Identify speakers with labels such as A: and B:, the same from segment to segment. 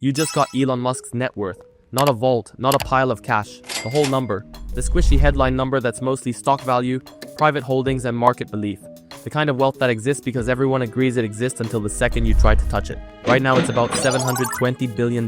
A: You just got Elon Musk's net worth. Not a vault, not a pile of cash. The whole number. The squishy headline number that's mostly stock value, private holdings, and market belief. The kind of wealth that exists because everyone agrees it exists until the second you try to touch it. Right now it's about $720 billion.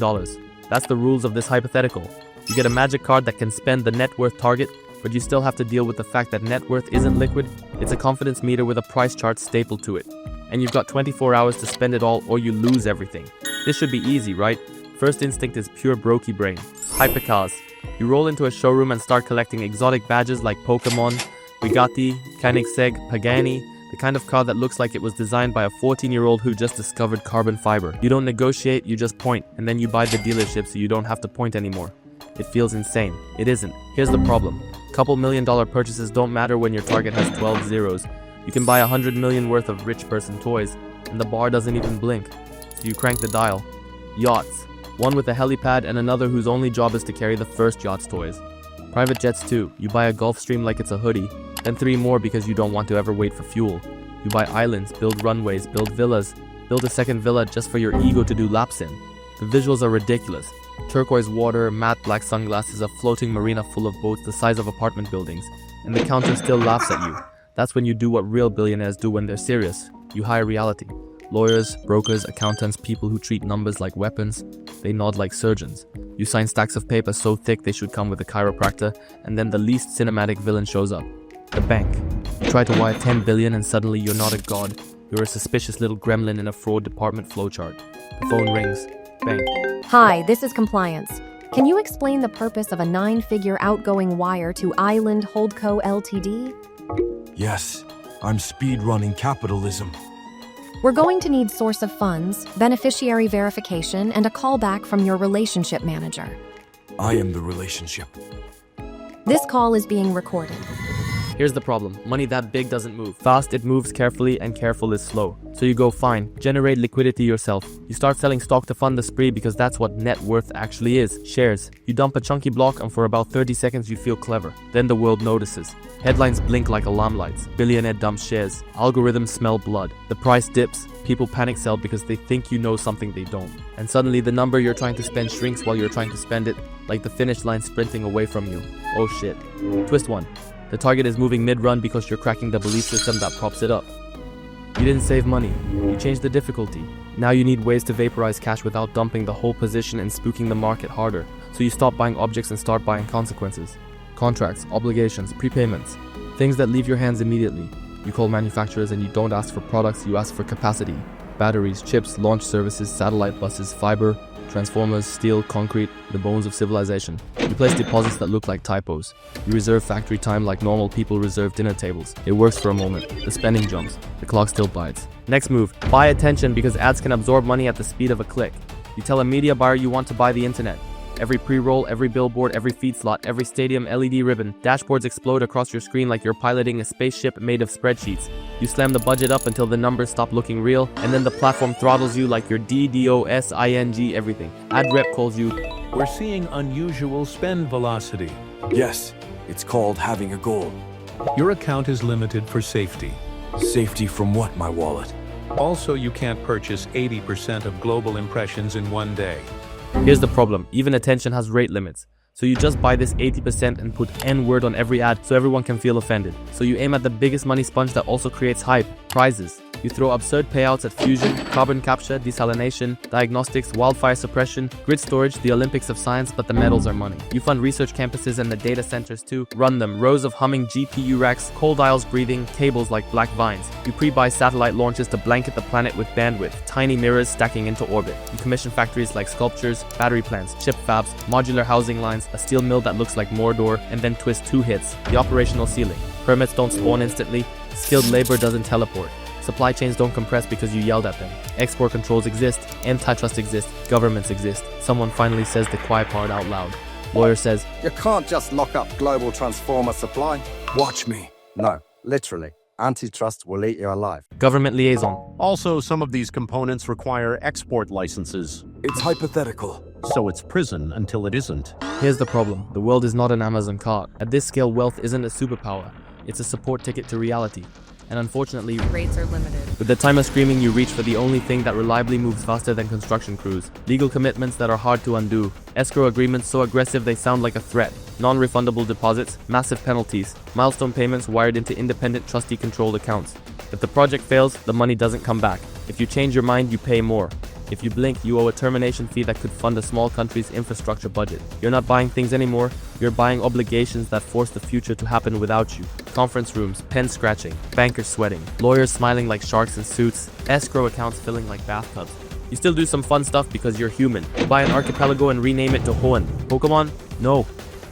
A: That's the rules of this hypothetical. You get a magic card that can spend the net worth target, but you still have to deal with the fact that net worth isn't liquid. It's a confidence meter with a price chart stapled to it. And you've got 24 hours to spend it all or you lose everything. This should be easy, right? First instinct is pure brokey brain. Hypercars. You roll into a showroom and start collecting exotic badges like Pokemon, Bugatti, Koenigsegg, Pagani, the kind of car that looks like it was designed by a 14-year-old who just discovered carbon fiber. You don't negotiate, you just point, and then you buy the dealership so you don't have to point anymore. It feels insane. It isn't. Here's the problem. Couple $1 million purchases don't matter when your target has 12 zeros. You can buy 100 million worth of rich person toys, and the bar doesn't even blink. So you crank the dial. Yachts. One with a helipad and another whose only job is to carry the first yacht's toys. Private jets too. You buy a Gulfstream like it's a hoodie, then 3 more because you don't want to ever wait for fuel. You buy islands, build runways, build villas, build a second villa just for your ego to do laps in. The visuals are ridiculous. Turquoise water, matte black sunglasses, a floating marina full of boats the size of apartment buildings, and the counter still laughs at you. That's when you do what real billionaires do when they're serious. You hire reality. Lawyers, brokers, accountants, people who treat numbers like weapons. They nod like surgeons. You sign stacks of paper so thick they should come with a chiropractor, and then the least cinematic villain shows up. The bank. You try to wire 10 billion and suddenly you're not a god. You're a suspicious little gremlin in a fraud department flowchart. The phone rings. Bank.
B: Hi, this is compliance. Can you explain the purpose of a 9-figure outgoing wire to Island Holdco Ltd?
C: Yes, I'm speedrunning capitalism.
B: We're going to need source of funds, beneficiary verification, and a callback from your relationship manager.
C: I am the relationship.
B: This call is being recorded.
A: Here's the problem. Money that big doesn't move. Fast, it moves carefully, and careful is slow. So you go fine. Generate liquidity yourself. You start selling stock to fund the spree because that's what net worth actually is. Shares. You dump a chunky block and for about 30 seconds you feel clever. Then the world notices. Headlines blink like alarm lights. Billionaire dumps shares. Algorithms smell blood. The price dips. People panic sell because they think you know something they don't. And suddenly the number you're trying to spend shrinks while you're trying to spend it, like the finish line sprinting away from you. Oh shit. Twist 1. The target is moving mid-run because you're cracking the belief system that props it up. You didn't save money. You changed the difficulty. Now you need ways to vaporize cash without dumping the whole position and spooking the market harder. So you stop buying objects and start buying consequences. Contracts, obligations, prepayments. Things that leave your hands immediately. You call manufacturers and you don't ask for products, you ask for capacity. Batteries, chips, launch services, satellite buses, fiber, transformers, steel, concrete, the bones of civilization. You place deposits that look like typos. You reserve factory time like normal people reserve dinner tables. It works for a moment. The spending jumps. The clock still bites. Next move. Buy attention because ads can absorb money at the speed of a click. You tell a media buyer you want to buy the internet. Every pre-roll, every billboard, every feed slot, every stadium LED ribbon, dashboards explode across your screen like you're piloting a spaceship made of spreadsheets. You slam the budget up until the numbers stop looking real, and then the platform throttles you like your DDoSing everything. Ad rep calls you.
D: We're seeing unusual spend velocity.
C: Yes, it's called having a goal.
D: Your account is limited for safety.
C: Safety from what, my wallet?
D: Also, you can't purchase 80% of global impressions in one day.
A: Here's the problem. Even attention has rate limits. So you just buy this 80% and put N word on every ad so everyone can feel offended. So you aim at the biggest money sponge that also creates hype, prizes. You throw absurd payouts at fusion, carbon capture, desalination, diagnostics, wildfire suppression, grid storage, the Olympics of science, but the medals are money. You fund research campuses and the data centers too. Run them. Rows of humming GPU racks, cold aisles breathing, cables like black vines. You pre-buy satellite launches to blanket the planet with bandwidth, tiny mirrors stacking into orbit. You commission factories like sculptures, battery plants, chip fabs, modular housing lines, a steel mill that looks like Mordor, and then twist 2 hits. The operational ceiling. Permits don't spawn instantly. Skilled labor doesn't teleport. Supply chains don't compress because you yelled at them. Export controls exist, antitrust exists, governments exist. Someone finally says the quiet part out loud. Lawyer says,
E: You can't just lock up global transformer supply.
C: Watch me.
E: No, literally. Antitrust will eat you alive.
A: government liaison.
F: Also, some of these components require export licenses,
C: It's hypothetical.
F: so it's prison until it isn't.
A: Here's the problem. The world is not an Amazon cart. At this scale, wealth isn't a superpower. It's a support ticket to reality. And unfortunately,
G: Rates are limited.
A: with the time of screaming, you reach for the only thing that reliably moves faster than construction crews. Legal commitments that are hard to undo. Escrow agreements so aggressive they sound like a threat. Non-refundable deposits, massive penalties, milestone payments wired into independent trustee-controlled accounts. If the project fails, the money doesn't come back. If you change your mind, you pay more. If you blink, you owe a termination fee that could fund a small country's infrastructure budget. You're not buying things anymore, you're buying obligations that force the future to happen without you. Conference rooms, pen scratching, bankers sweating, lawyers smiling like sharks in suits, escrow accounts filling like bathtubs. You still do some fun stuff because you're human. You buy an archipelago and rename it to Hoenn. Pokemon? No.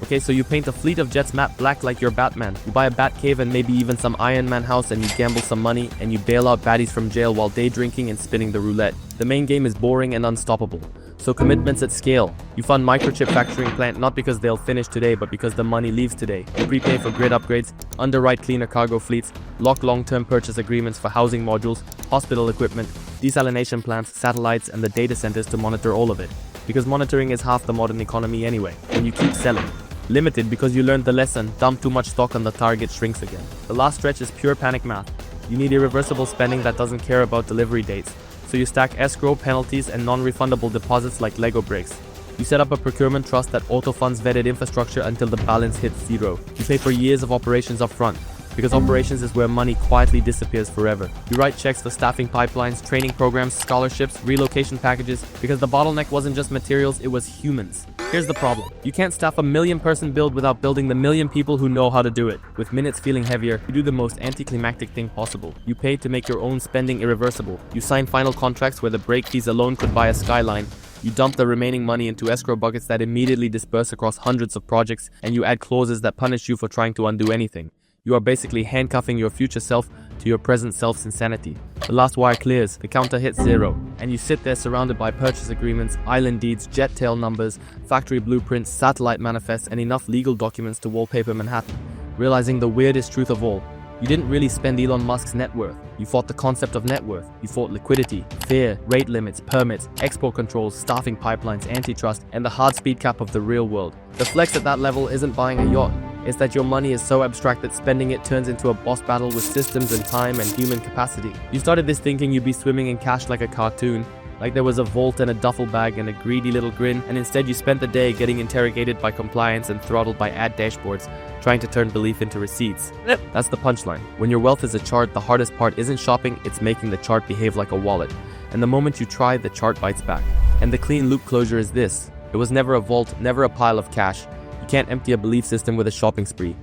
A: Okay, so you paint a fleet of jets matte black like you're Batman. You buy a bat cave and maybe even some Iron Man house, and you gamble some money and you bail out baddies from jail while day drinking and spinning the roulette. The main game is boring and unstoppable. So commitments at scale. You fund microchip factoring plant not because they'll finish today, but because the money leaves today. You prepay for grid upgrades, underwrite cleaner cargo fleets, lock long-term purchase agreements for housing modules, hospital equipment, desalination plants, satellites, and the data centers to monitor all of it. Because monitoring is half the modern economy anyway. And you keep selling. Limited because you learned the lesson, dump too much stock on the target shrinks again. The last stretch is pure panic math. You need irreversible spending that doesn't care about delivery dates. So you stack escrow, penalties, and non-refundable deposits like Lego bricks. You set up a procurement trust that auto-funds vetted infrastructure until the balance hits zero. You pay for years of operations up front, because operations is where money quietly disappears forever. You write checks for staffing pipelines, training programs, scholarships, relocation packages, because the bottleneck wasn't just materials, it was humans. Here's the problem. You can't staff a 1,000,000-person build without building the 1,000,000 people who know how to do it. With minutes feeling heavier, you do the most anticlimactic thing possible. You pay to make your own spending irreversible. You sign final contracts where the break fees alone could buy a skyline. You dump the remaining money into escrow buckets that immediately disperse across hundreds of projects, and you add clauses that punish you for trying to undo anything. You are basically handcuffing your future self to your present self's insanity. The last wire clears, the counter hits zero, and you sit there surrounded by purchase agreements, island deeds, jet tail numbers, factory blueprints, satellite manifests, and enough legal documents to wallpaper Manhattan, realizing the weirdest truth of all. You didn't really spend Elon Musk's net worth. You fought the concept of net worth. You fought liquidity, fear, rate limits, permits, export controls, staffing pipelines, antitrust, and the hard speed cap of the real world. The flex at that level isn't buying a yacht. It's that your money is so abstract that spending it turns into a boss battle with systems and time and human capacity. You started this thinking you'd be swimming in cash like a cartoon, like there was a vault and a duffel bag and a greedy little grin, and instead you spent the day getting interrogated by compliance and throttled by ad dashboards, trying to turn belief into receipts. That's the punchline. When your wealth is a chart, the hardest part isn't shopping, it's making the chart behave like a wallet. And the moment you try, the chart bites back. And the clean loop closure is this. It was never a vault, never a pile of cash. You can't empty a belief system with a shopping spree.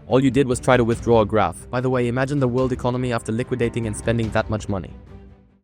A: All you did was try to withdraw a graph. By the way, imagine the world economy after liquidating and spending that much money.